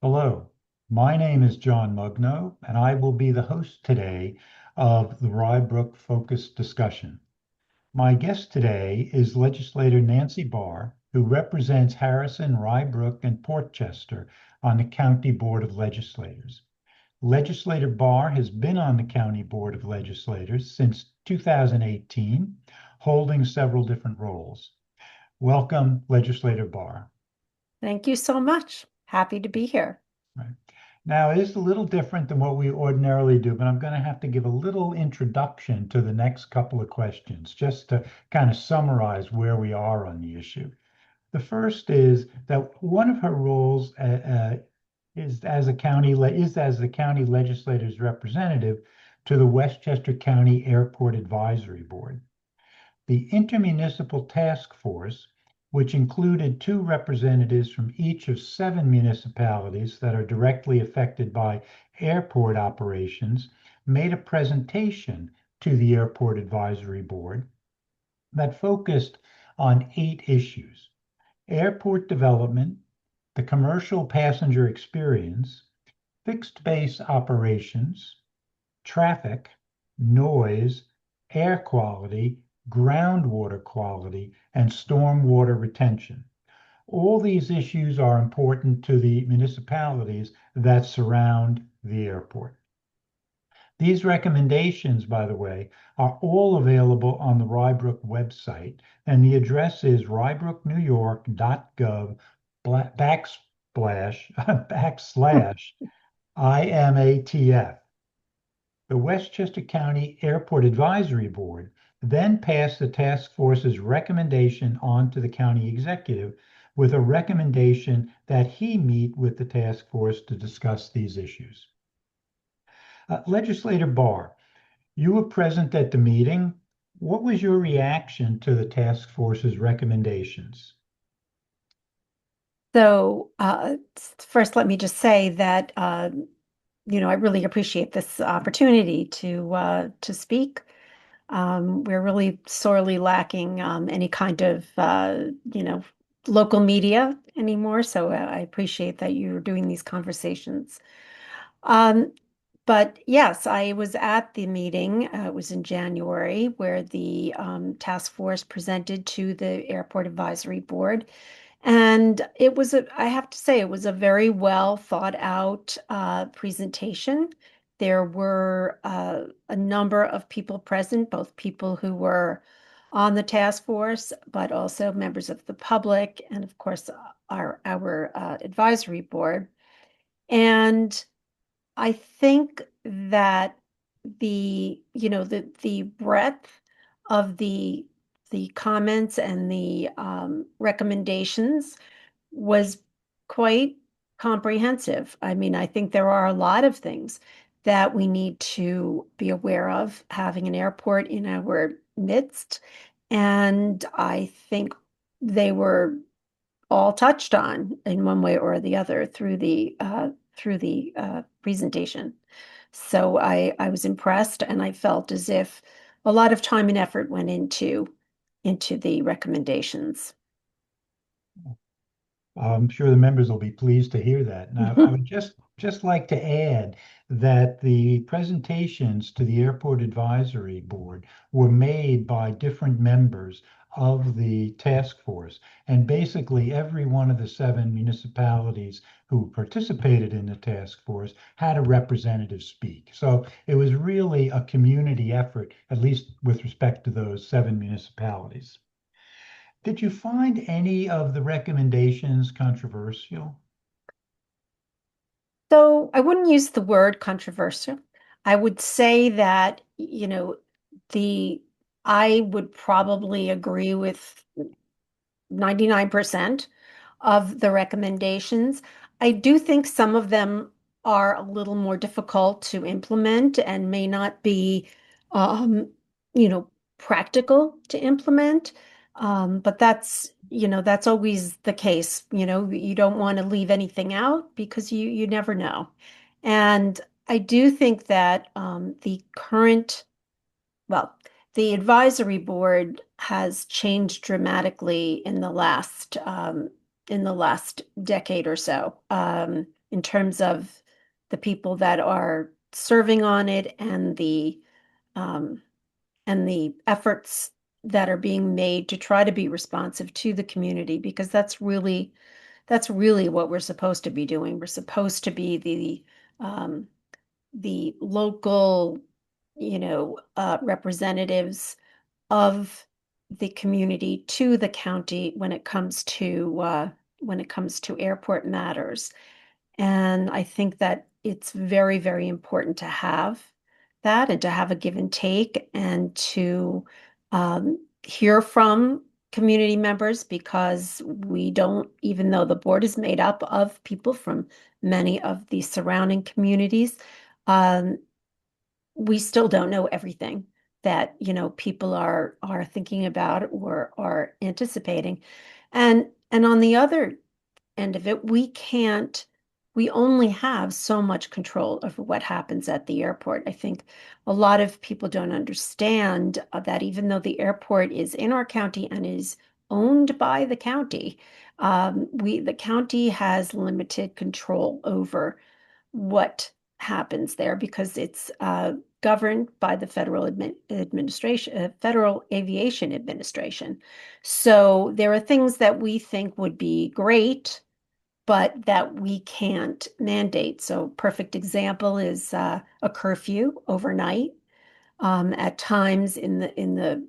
Hello, my name is John Mugno, and I will be the host today of the Rye Brook Focus Discussion. My guest today is Legislator Nancy Barr, who represents Harrison, Rye Brook, and Portchester on the County Board of Legislators. Legislator Barr has been on the County Board of Legislators since 2018, holding several different roles. Welcome, Legislator Barr. Thank you so much. Happy to be here. Right. Now, it is a little different than what we ordinarily do, but I'm going to have to give a little introduction to the next couple of questions just to kind of summarize where we are on the issue. The first is that one of her roles is as the county legislator's representative to the Westchester County Airport Advisory Board. The Intermunicipal Task Force, which included two representatives from each of 7 municipalities that are directly affected by airport operations, made a presentation to the Airport Advisory Board that focused on 8 issues: airport development, the commercial passenger experience, fixed base operations, traffic, noise, air quality, groundwater quality, and stormwater retention. All these issues are important to the municipalities that surround the airport. These recommendations, by the way, are all available on the Rye Brook website, and the address is ryebrooknewyork.gov backslash IMATF. The Westchester County Airport Advisory Board then passed the task force's recommendation on to the county executive with a recommendation that he meet with the task force to discuss these issues. Legislator Barr, you were present at the meeting. What was your reaction to the task force's recommendations? First, let me just say that I really appreciate this opportunity to speak. We're really sorely lacking any kind of local media anymore, so I appreciate that you're doing these conversations. Um, but yes, I was at the meeting. It was in January where the task force presented to the Airport Advisory Board. And I have to say, it was a very well thought out presentation. There were a number of people present, both people who were on the task force, but also members of the public, and of course, our advisory board. And I think that the breadth of the comments and the recommendations was quite comprehensive. I mean, I think there are a lot of things that we need to be aware of having an airport in our midst, and I think they were all touched on in one way or the other through the presentation. So I was impressed, and I felt as if a lot of time and effort went into the recommendations. I'm sure the members will be pleased to hear that. Now, I would just like to add that the presentations to the Airport Advisory Board were made by different members of the task force. And basically, every one of the 7 municipalities who participated in the task force had a representative speak. So it was really a community effort, at least with respect to those 7 municipalities. Did you find any of the recommendations controversial? So I wouldn't use the word controversial. I would say that, the I would probably agree with 99% of the recommendations. I do think some of them are a little more difficult to implement and may not be, um, you know, practical to implement. But that's always the case. You don't want to leave anything out because you never know. And I do think that well, the advisory board has changed dramatically in the last decade or so. in terms of the people that are serving on it um, and the efforts that are being made to try to be responsive to the community, because that's really what we're supposed to be doing. We're supposed to be um, the local, representatives of the community to the county when it comes to airport matters. And I think that it's very, very important to have that and to have a give and take and to hear from community members, because we don't, even though the board is made up of people from many of the surrounding communities, um, we still don't know everything that, people are thinking about or are anticipating. And on the other end of it, we only have so much control over what happens at the airport. I think a lot of people don't understand that even though the airport is in our county and is owned by the county, the county has limited control over what happens there because it's governed by the Federal Aviation Administration. So there are things that we think would be great, but that we can't mandate. So perfect example is a curfew overnight. At times in the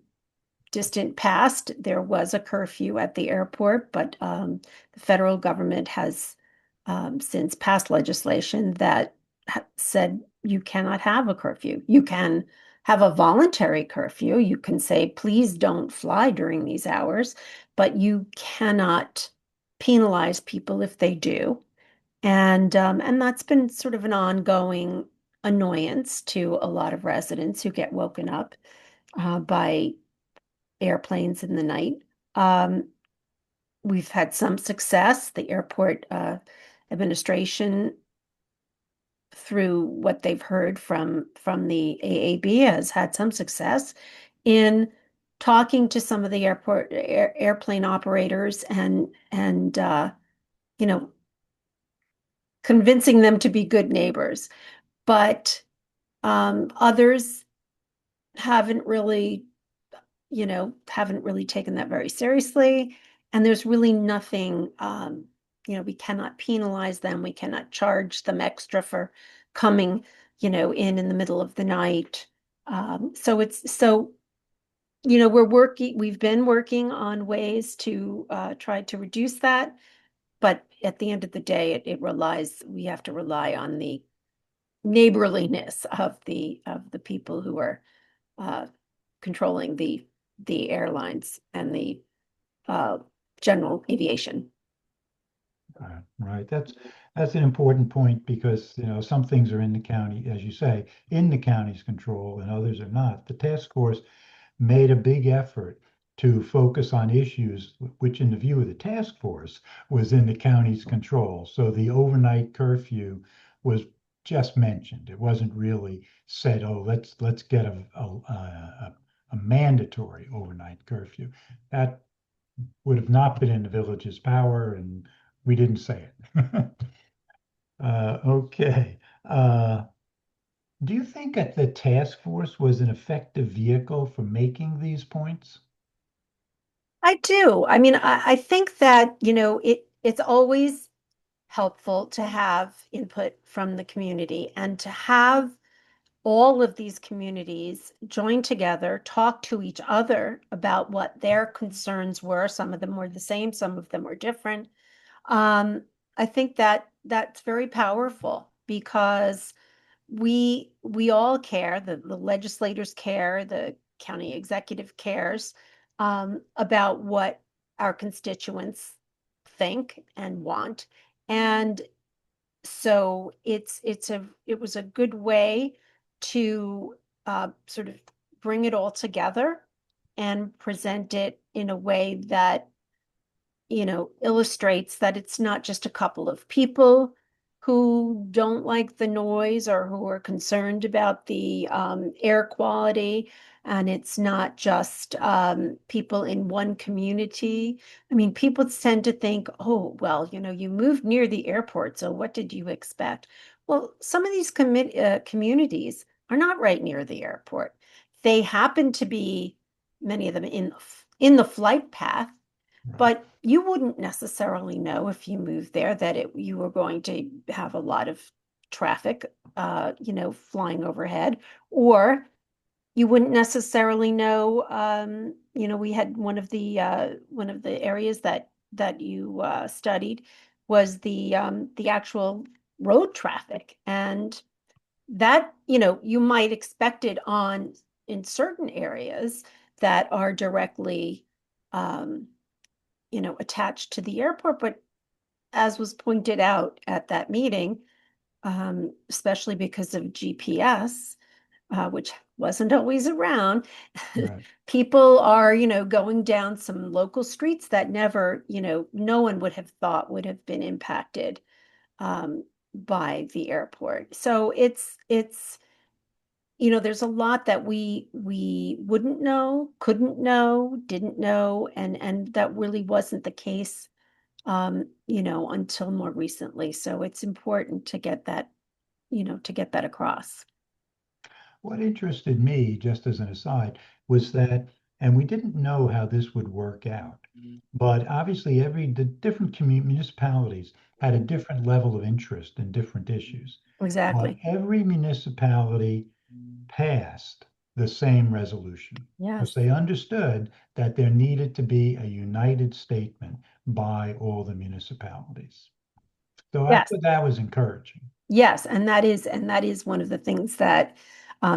distant past, there was a curfew at the airport, but the federal government has since passed legislation that said you cannot have a curfew. You can have a voluntary curfew. You can say, please don't fly during these hours, but you cannot penalize people if they do. And that's been sort of an ongoing annoyance to a lot of residents who get woken up by airplanes in the night. Um, we've had some success. The airport administration, through what they've heard from the AAB, has had some success in talking to some of the airplane operators and you know convincing them to be good neighbors. But others haven't really haven't really taken that very seriously. And there's really nothing, we cannot penalize them. We cannot charge them extra for coming, in the middle of the night. We've been working on ways to try to reduce that. But at the end of the day, we have to rely on the neighborliness of the people who are uh, controlling the airlines and the uh, general aviation. Right. That's an important point because, some things are in the county, as you say, in the county's control and others are not. The task force made a big effort to focus on issues which, in the view of the task force, was in the county's control. So the overnight curfew was just mentioned. It wasn't really said, "Oh, let's get a mandatory overnight curfew." That would have not been in the village's power, and we didn't say it. Okay. Uh, do you think that the task force was an effective vehicle for making these points? I do. I mean, I think that, it's always helpful to have input from the community and to have all of these communities join together, talk to each other about what their concerns were. Some of them were the same, some of them were different. I think that that's very powerful because we all care, the legislators care, the county executive cares about what our constituents think and want. And so it was a good way to sort of bring it all together and present it in a way that illustrates that it's not just a couple of people who don't like the noise or who are concerned about the air quality. And it's not just people in one community. I mean, people tend to think, oh, well, you moved near the airport, so what did you expect? Well, some of these communities are not right near the airport. They happen to be, many of them, in the flight path, Right. but you wouldn't necessarily know if you moved there that you were going to have a lot of traffic, flying overhead, or you wouldn't necessarily know. We had one of the areas that you studied was the actual road traffic, and that you might expect it on in certain areas that are directly um, attached to the airport. But as was pointed out at that meeting, especially because of GPS, which wasn't always around, Right. people are, going down some local streets that never, no one would have thought would have been impacted um, by the airport. So there's a lot that we wouldn't know, couldn't know, didn't know, and that really wasn't the case, until more recently. So it's important to get that across. What interested me, just as an aside, was that, and we didn't know how this would work out, but obviously the different municipalities had a different level of interest in different issues. But Exactly. every municipality passed the same resolution because Yes. they understood that there needed to be a united statement by all the municipalities. So I Yes. thought that was encouraging. Yes. And that is one of the things that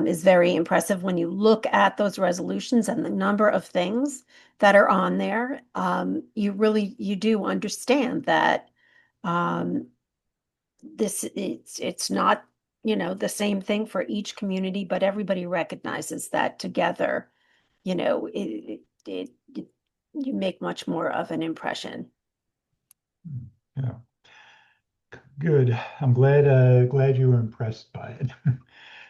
is very impressive when you look at those resolutions and the number of things that are on there. You do understand that um, it's not, the same thing for each community, but everybody recognizes that together, it you make much more of an impression. Hmm. Yeah, good. I'm glad you were impressed by it.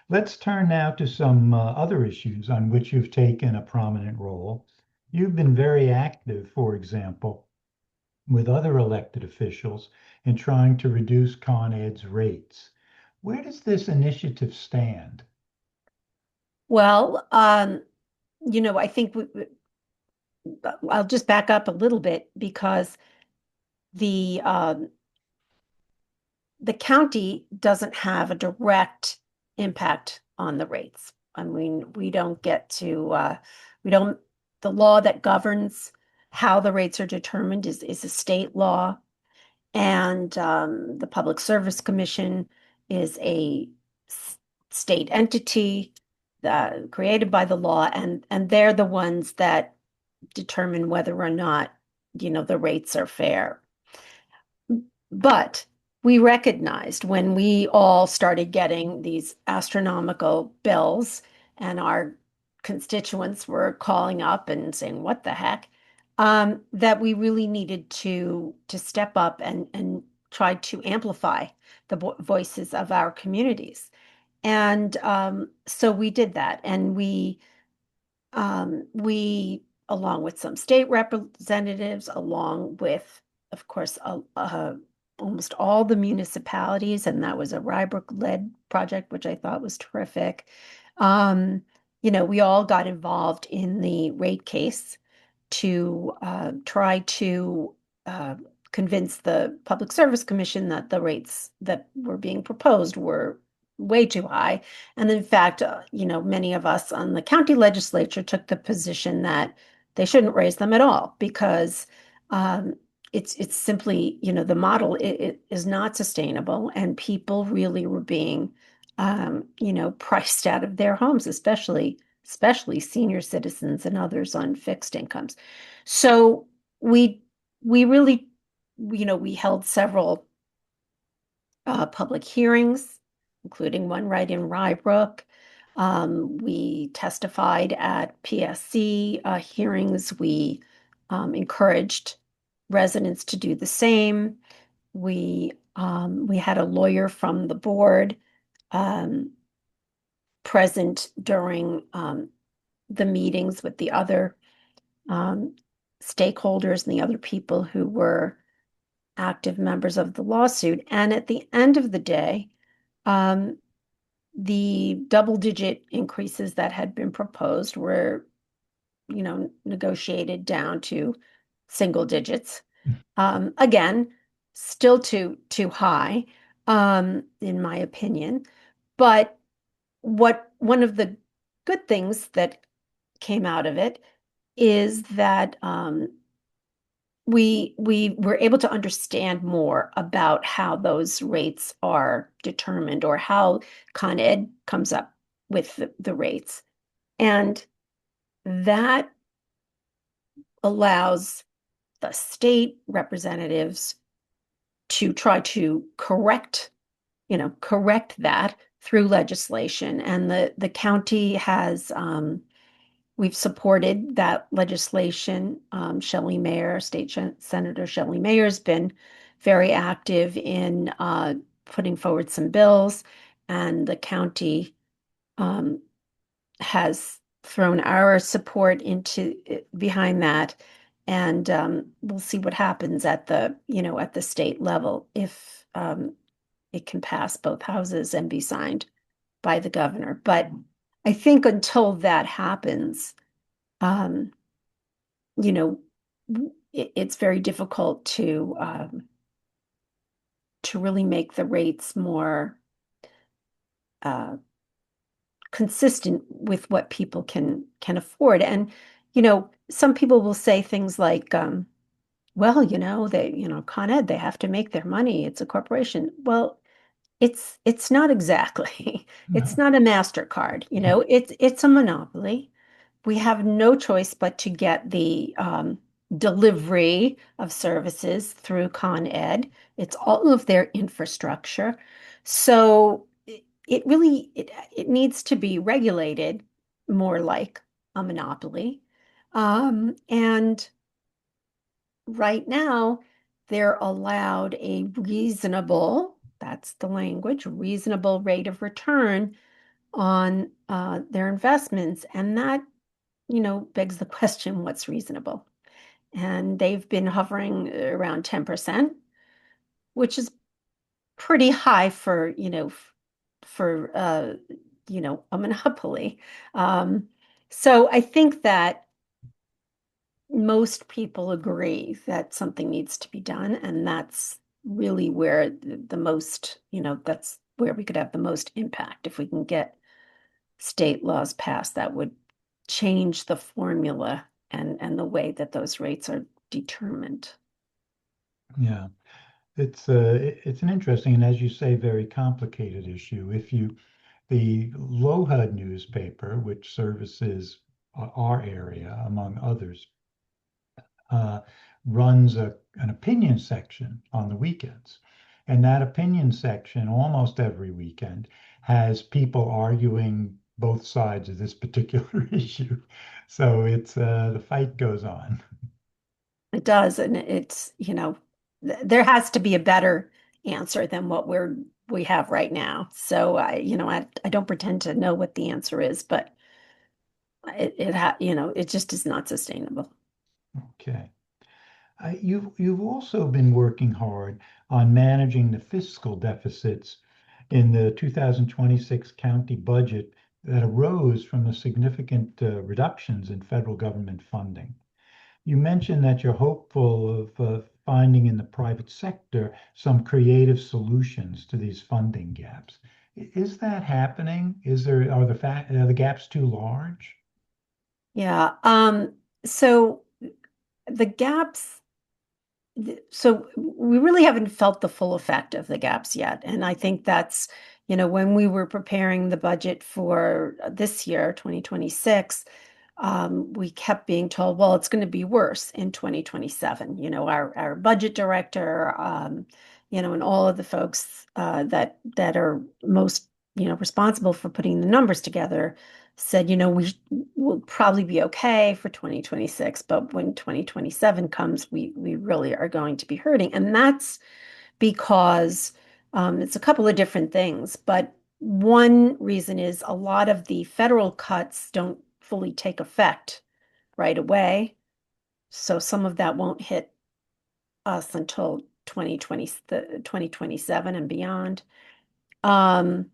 Let's turn now to some other issues on which you've taken a prominent role. You've been very active, for example, with other elected officials in trying to reduce Con Ed's rates. Where does this initiative stand? Well, I think I'll just back up a little bit because the um, the county doesn't have a direct impact on the rates. I mean, we don't, the law that governs how the rates are determined is a state law. And the Public Service Commission is a state entity created by the law, and they're the ones that determine whether or not, the rates are fair. But we recognized when we all started getting these astronomical bills and our constituents were calling up and saying, what the heck? That we really needed to step up and try to amplify the voices of our communities. And so we did that. And we, along with some state representatives, along with, of course, almost all the municipalities, and that was a Rye Brook led project, which I thought was terrific. Um, we all got involved in the rate case to try to uh, convince the Public Service Commission that the rates that were being proposed were way too high. And in fact, many of us on the county legislature took the position that they shouldn't raise them at all because um, it's simply, the model it is not sustainable, and people really were being, priced out of their homes, especially senior citizens and others on fixed incomes. So we we really, we held several public hearings, including one right in Rye Brook. We testified at PSC hearings. We encouraged residents to do the same. We We had a lawyer from the board um, present during the meetings with the other um, stakeholders and the other people who were active members of the lawsuit. And at the end of the day, um, the double-digit increases that had been proposed were, negotiated down to single digits. Again, still too high, in my opinion. But one of the good things that came out of it is that we were able to understand more about how those rates are determined or how Con Ed comes up with the rates. And that allows the state representatives to try to correct that through legislation. And the county has we've supported that legislation. Shelley Mayer, Senator Shelley Mayer, has been very active in putting forward some bills, and the county um, has thrown our support into behind that. And we'll see what happens at the state level if it can pass both houses and be signed by the governor. But I think until that happens, um, you know, it's very difficult to really make the rates more uh, consistent with what people can afford. And some people will say things like, well, Con Ed, they have to make their money. It's a corporation. Well, it's not exactly. It's No. not a MasterCard, it's a monopoly. We have no choice but to get the delivery of services through Con Ed. It's all of their infrastructure. So it really it needs to be regulated more like a monopoly. And right now, they're allowed a reasonable, that's the language, reasonable rate of return on their investments. And that, begs the question, what's reasonable? And they've been hovering around 10%, which is pretty high for, a monopoly. Um, so I think that most people agree that something needs to be done, and that's really where the most, that's where we could have the most impact if we can get state laws passed that would change the formula and the way that those rates are determined. Yeah, it's an interesting and, as you say, very complicated issue. The LOHUD newspaper, which services our area among others, uh, runs an opinion section on the weekends. And that opinion section, almost every weekend, has people arguing both sides of this particular issue. So it's the fight goes on. It does, and it's, there has to be a better answer than what we have right now. So I don't pretend to know what the answer is, but it just is not sustainable. Okay. You've also been working hard on managing the fiscal deficits in the 2026 county budget that arose from the significant reductions in federal government funding. You mentioned that you're hopeful of finding in the private sector some creative solutions to these funding gaps. Is that happening? Are the gaps too large? Yeah. So the gaps, so we really haven't felt the full effect of the gaps yet. And I think that's, when we were preparing the budget for this year, 2026, we kept being told, well, it's going to be worse in 2027. Our budget director, and all of the folks that are most, responsible for putting the numbers together said, we will probably be okay for 2026, but when 2027 comes, we really are going to be hurting. And that's because it's a couple of different things. But one reason is a lot of the federal cuts don't fully take effect right away. So some of that won't hit us until 2020, 2027 and beyond. Um,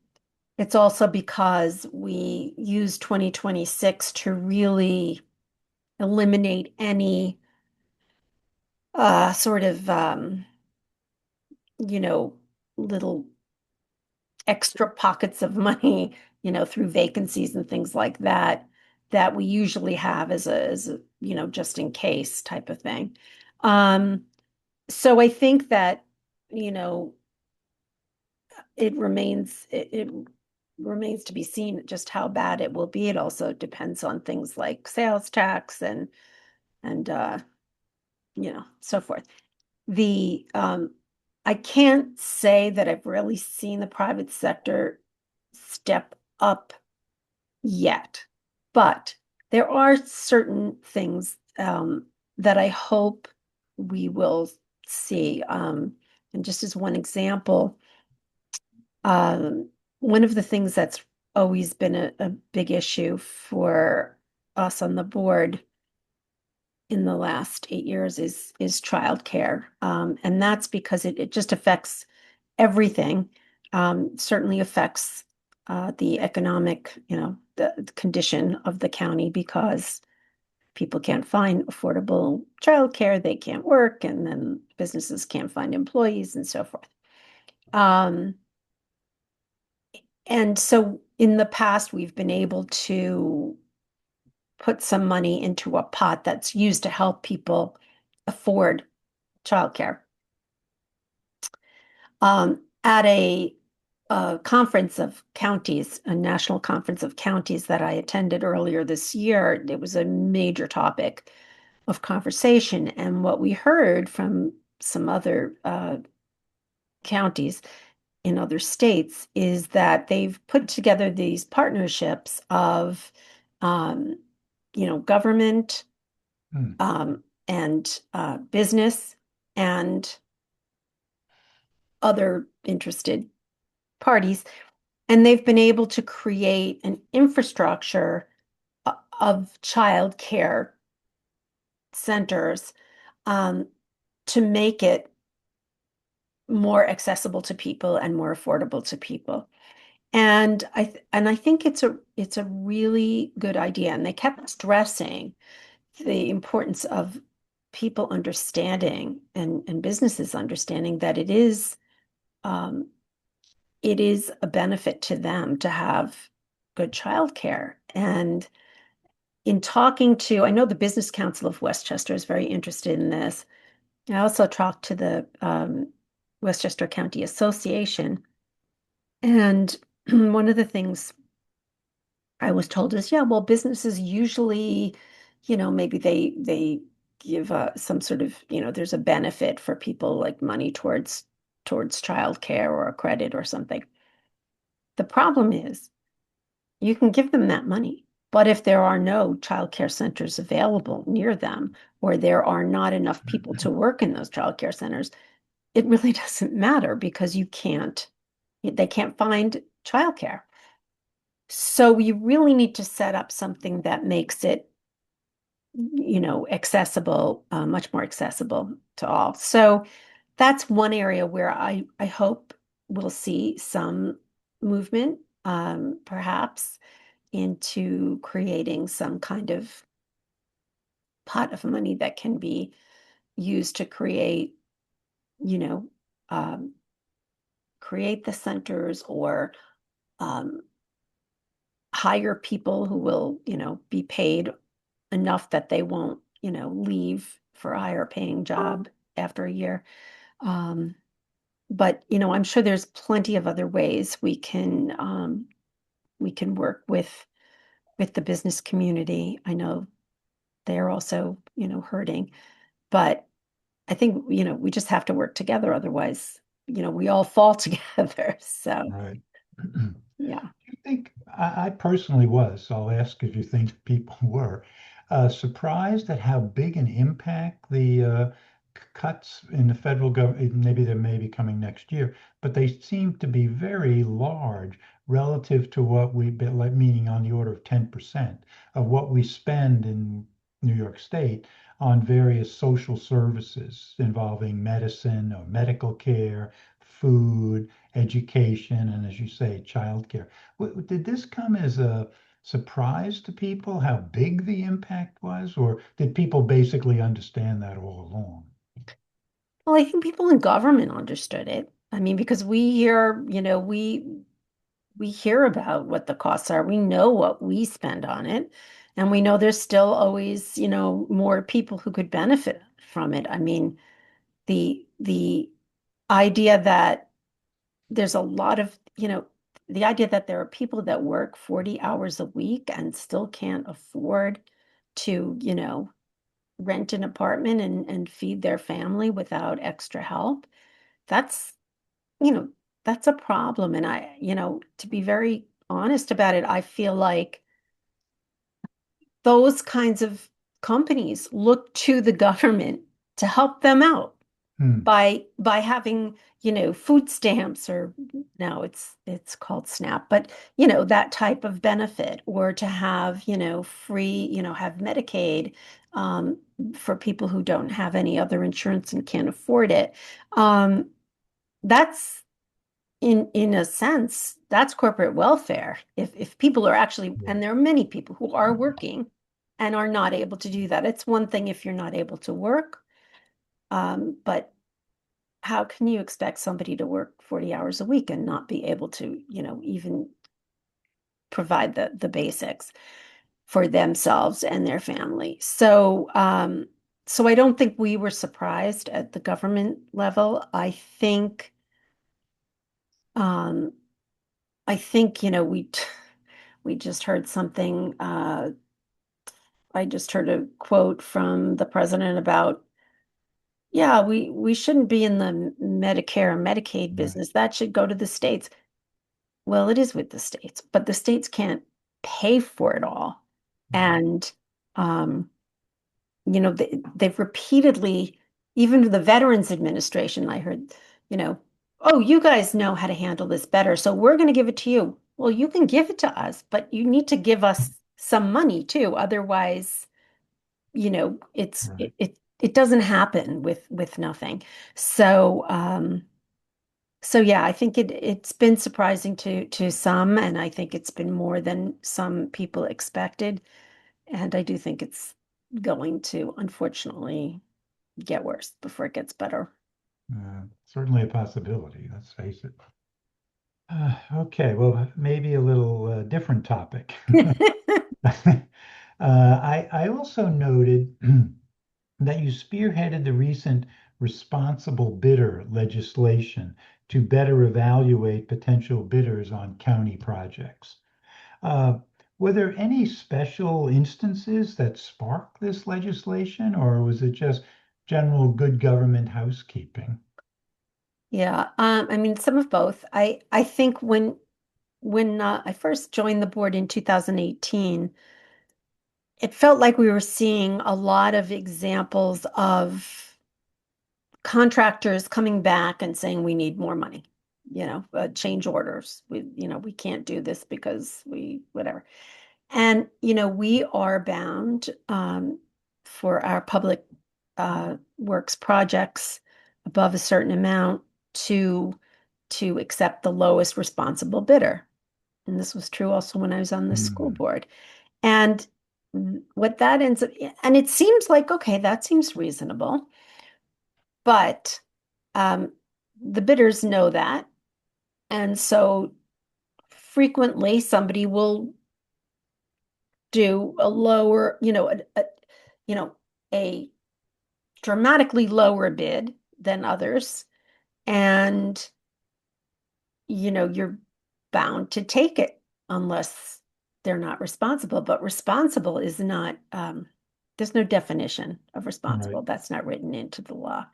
it's also because we use 2026 to really eliminate any sort of you know, little extra pockets of money, through vacancies and things like that, that we usually have as a, just in case type of thing. Um, so I think that, you know, it remains to be seen just how bad it will be. It also depends on things like sales tax and so forth. The I can't say that I've really seen the private sector step up yet, but there are certain things that I hope we will see. And just as one example, um, one of the things that's always been a big issue for us on the board in the last 8 years is childcare. And that's because it just affects everything. Certainly affects the economic, the condition of the county because people can't find affordable childcare, they can't work, and then businesses can't find employees and so forth. Um, and so in the past, we've been able to put some money into a pot that's used to help people afford childcare. At a conference of counties, a national conference of counties that I attended earlier this year, it was a major topic of conversation. And what we heard from some other counties in other states is that they've put together these partnerships of, um, government Hmm. and business and other interested parties. And they've been able to create an infrastructure of child care centers um, to make it more accessible to people and more affordable to people. And I think it's a really good idea. And they kept stressing the importance of people understanding and businesses understanding that um, it is a benefit to them to have good childcare. And in talking to, I know the Business Council of Westchester is very interested in this. I also talked to the Westchester County Association. And one of the things I was told is, yeah, well, businesses usually, maybe they give some sort of, there's a benefit for people like money towards childcare or a credit or something. The problem is you can give them that money, but if there are no childcare centers available near them, or there are not enough people to work in those childcare centers, it really doesn't matter because they can't find childcare. So you really need to set up something that makes it, accessible, much more accessible to all. So that's one area where I hope we'll see some movement, perhaps into creating some kind of pot of money that can be used to you know, um, create the centers or um, hire people who will, be paid enough that they won't, leave for a higher paying job after a year. Um, but I'm sure there's plenty of other ways we can work with the business community. I know they're also, hurting, but I think, we just have to work together. Otherwise, we all fall together. So, Right. yeah. You think I personally was, so I'll ask if you think people were surprised at how big an impact the cuts in the federal government, maybe they may be coming next year, but they seem to be very large relative to what we, like meaning on the order of 10% of what we spend in New York State on various social services involving medicine or medical care, food, education, and as you say, childcare. Did this come as a surprise to people how big the impact was, or did people basically understand that all along? Well, I think people in government understood it. I mean, because we hear, we hear about what the costs are. We know what we spend on it, and we know there's still always, more people who could benefit from it. I mean, the idea that there's a lot of, the idea that there are people that work 40 hours a week and still can't afford to, rent an apartment and feed their family without extra help. That's, you know, that's a problem. And to be very honest about it, I feel like those kinds of companies look to the government to help them out Hmm. by having, food stamps, or now it's called SNAP, but that type of benefit, or to have, free, have Medicaid, um, for people who don't have any other insurance and can't afford it. That's in a sense, that's corporate welfare. If people are actually, Yeah. and there are many people who are working and are not able to do that. It's one thing if you're not able to work, but how can you expect somebody to work 40 hours a week and not be able to, even provide the basics for themselves and their family? So I don't think we were surprised at the government level. Um, I think, we just heard something, I just heard a quote from the president about, yeah, we shouldn't be in the Medicare and Medicaid Right. business. That should go to the states. Well, it is with the states, but the states can't pay for it all. Right. And, they've repeatedly, even the Veterans Administration, I heard, you know, oh, you guys know how to handle this better, so we're going to give it to you. Well, you can give it to us, but you need to give us some money too. Otherwise, Right. it doesn't happen with nothing. So, so yeah, I think it's been surprising to some, and I think it's been more than some people expected. And I do think it's going to unfortunately get worse before it gets better. Certainly a possibility, let's face it. Okay, well, maybe a little different topic. I also noted that you spearheaded the recent responsible bidder legislation to better evaluate potential bidders on county projects. Uh, were there any special instances that sparked this legislation, or was it just general good government housekeeping? Yeah, I mean some of both. I think when I first joined the board in 2018, it felt like we were seeing a lot of examples of contractors coming back and saying we need more money, change orders. We can't do this because we whatever. And we are bound, for our public works projects above a certain amount to accept the lowest responsible bidder. And this was true also when I was on the school Hmm. board. And what that ends up, and it seems like, okay, that seems reasonable, but um, the bidders know that. And so frequently somebody will do a lower, you know, a dramatically lower bid than others. And, you're bound to take it unless they're not responsible. But responsible is not, there's no definition of Right. responsible. That's not written into the law.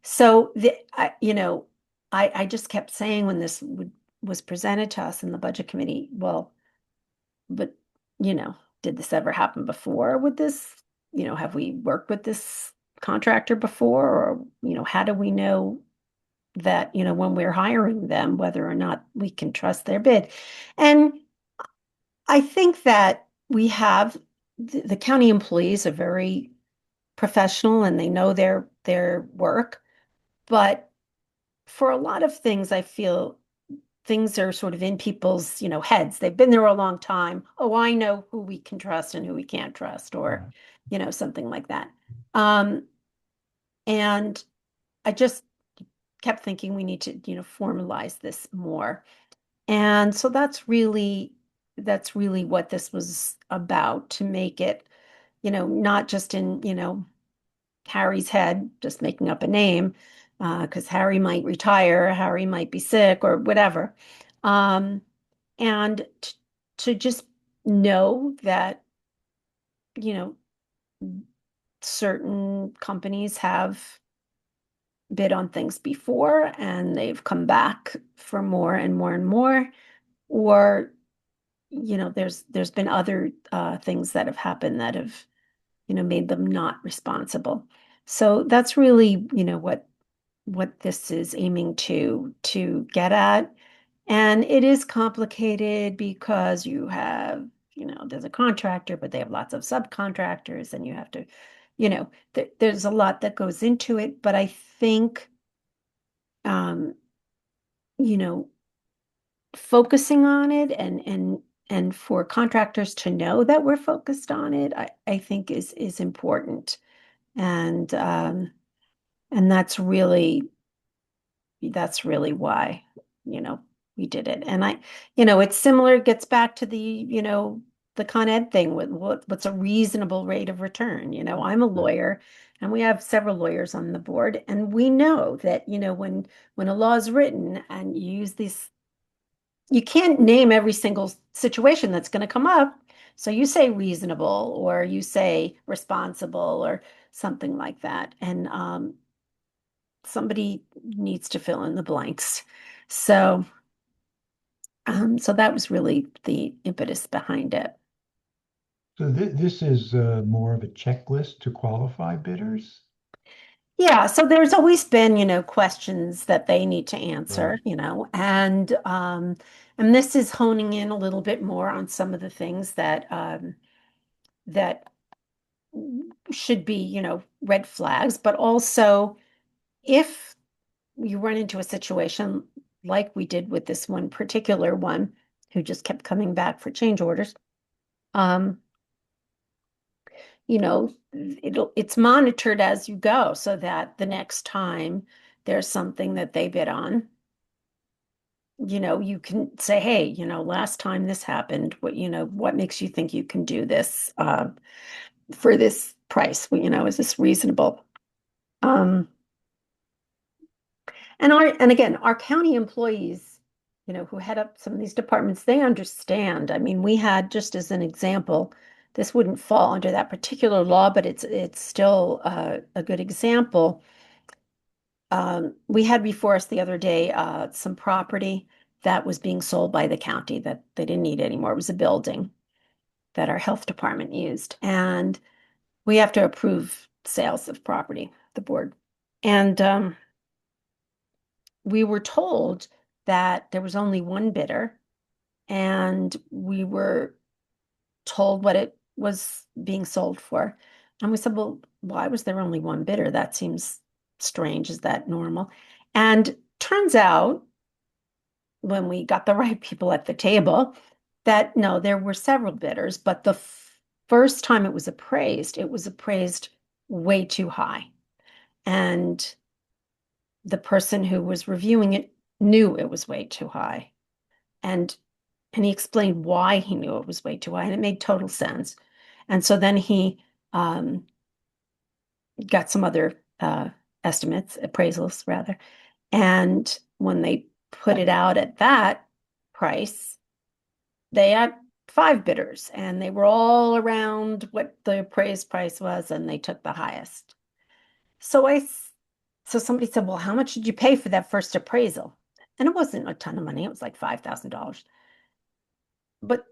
So I just kept saying when was presented to us in the budget committee, well, but did this ever happen before with this? Have we worked with this? contractor before? Or, how do we know that, when we're hiring them, whether or not we can trust their bid? And I think that we have the county employees are very professional and they know their work. But for a lot of things, I feel things are sort of in people's, heads. They've been there a long time. Oh, I know who we can trust and who we can't trust, or, Right. something like that. Um, and I just kept thinking we need to, formalize this more. And so that's really what this was about, to make it, not just in, Harry's head, just making up a name, because Harry might retire, Harry might be sick or whatever. Um, and to just know that, you know, certain companies have bid on things before and they've come back for more and more and more, or, there's been other things that have happened that have, made them not responsible. So that's really, what this is aiming to get at. And it is complicated because you have, there's a contractor, but they have lots of subcontractors, and you have to, there's a lot that goes into it. But I think, um, you know, focusing on it, and for contractors to know that we're focused on it, I think is important. And and that's really why, you know, we did it. And it's similar, it gets back to the Con Ed thing with what's a reasonable rate of return. I'm a Right. lawyer, and we have several lawyers on the board, and we know that, when a law is written and you use these, you can't name every single situation that's going to come up. So you say reasonable, or you say responsible, or something like that. And somebody needs to fill in the blanks. So, so that was really the impetus behind it. So this is more of a checklist to qualify bidders? Yeah, so there's always been, questions that they need to Right. answer, and this is honing in a little bit more on some of the things that should be, red flags, but also if you run into a situation like we did with this one particular one who just kept coming back for change orders, um, it's monitored as you go, so that the next time there's something that they bid on, you can say, hey, last time this happened, what makes you think you can do this for this price? Well, is this reasonable? Um, and again, our county employees, who head up some of these departments, they understand. I mean, we had, just as an example, this wouldn't fall under that particular law, but it's still a good example. We had before us the other day some property that was being sold by the county that they didn't need anymore. It was a building that our health department used, and we have to approve sales of property, the board. And we were told that there was only one bidder, and we were told what it was being sold for. And we said, well, why was there only one bidder? That seems strange. Is that normal? And turns out, when we got the right people at the table, that no, there were several bidders, but the first time it was appraised way too high. And the person who was reviewing it knew it was way too high. And and he explained why he knew it was way too high, and it made total sense. And so then he got some other estimates, appraisals rather, and when they put it out at that price, they had five bidders, and they were all around what the appraised price was, and they took the highest. So so somebody said, well, how much did you pay for that first appraisal? And it wasn't a ton of money. It was like $5,000. But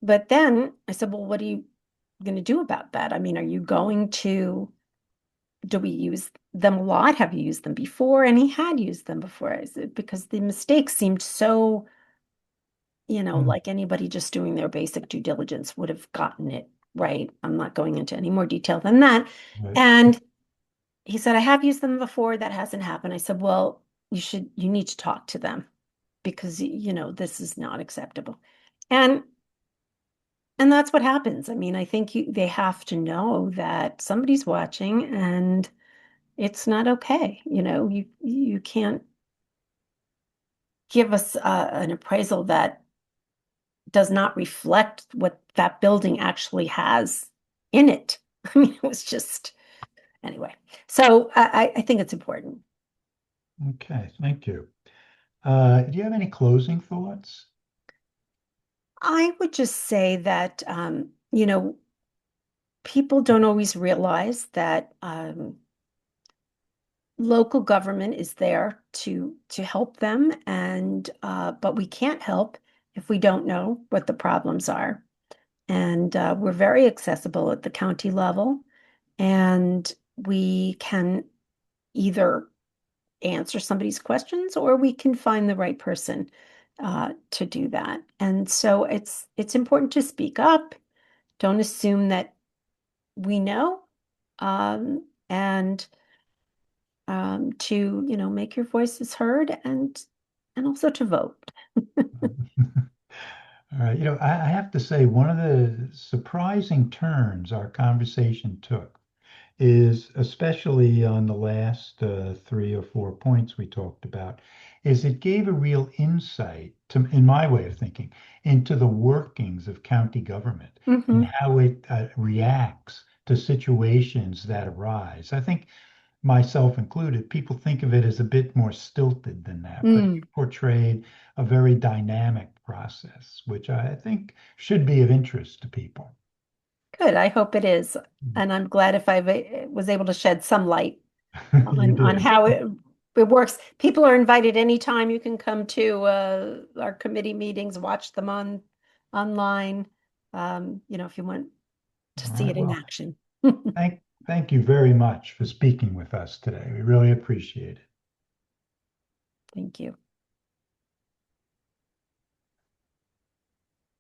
But then I said, well, what are you going to do about that? I mean, are you going to do we use them a lot? Have you used them before? And he had used them before. I said, because the mistakes seemed so, Mm, like anybody just doing their basic due diligence would have gotten it right. I'm not going into any more detail than that. right. And he said, I have used them before. That hasn't happened. I said, well, you need to talk to them because, this is not acceptable. And and that's what happens. I mean, I think they have to know that somebody's watching and it's not okay. You can't give us an appraisal that does not reflect what that building actually has in it. I mean, it was just anyway. So I think it's important. Okay, thank you. Do you have any closing thoughts? I would just say that people don't always realize that local government is there to help them, and but we can't help if we don't know what the problems are. And we're very accessible at the county level, and we can either answer somebody's questions or we can find the right person to do that. And so it's important to speak up. Don't assume that we know, and to make your voices heard and also to vote. All right, I have to say one of the surprising turns our conversation took is especially on the last 3 or 4 points we talked about, is it gave a real insight to, in my way of thinking, into the workings of county government and Hmm. how it reacts to situations that arise. I think myself included, people think of it as a bit more stilted than that, but you Mm, portrayed a very dynamic process, which I think should be of interest to people. good. I hope it is. And I'm glad if was able to shed some light You on did. how it works. People are invited anytime. You can come to our committee meetings, watch them online, if you want to All see right. it in Well, action. thank you very much for speaking with us today. We really appreciate it. Thank you.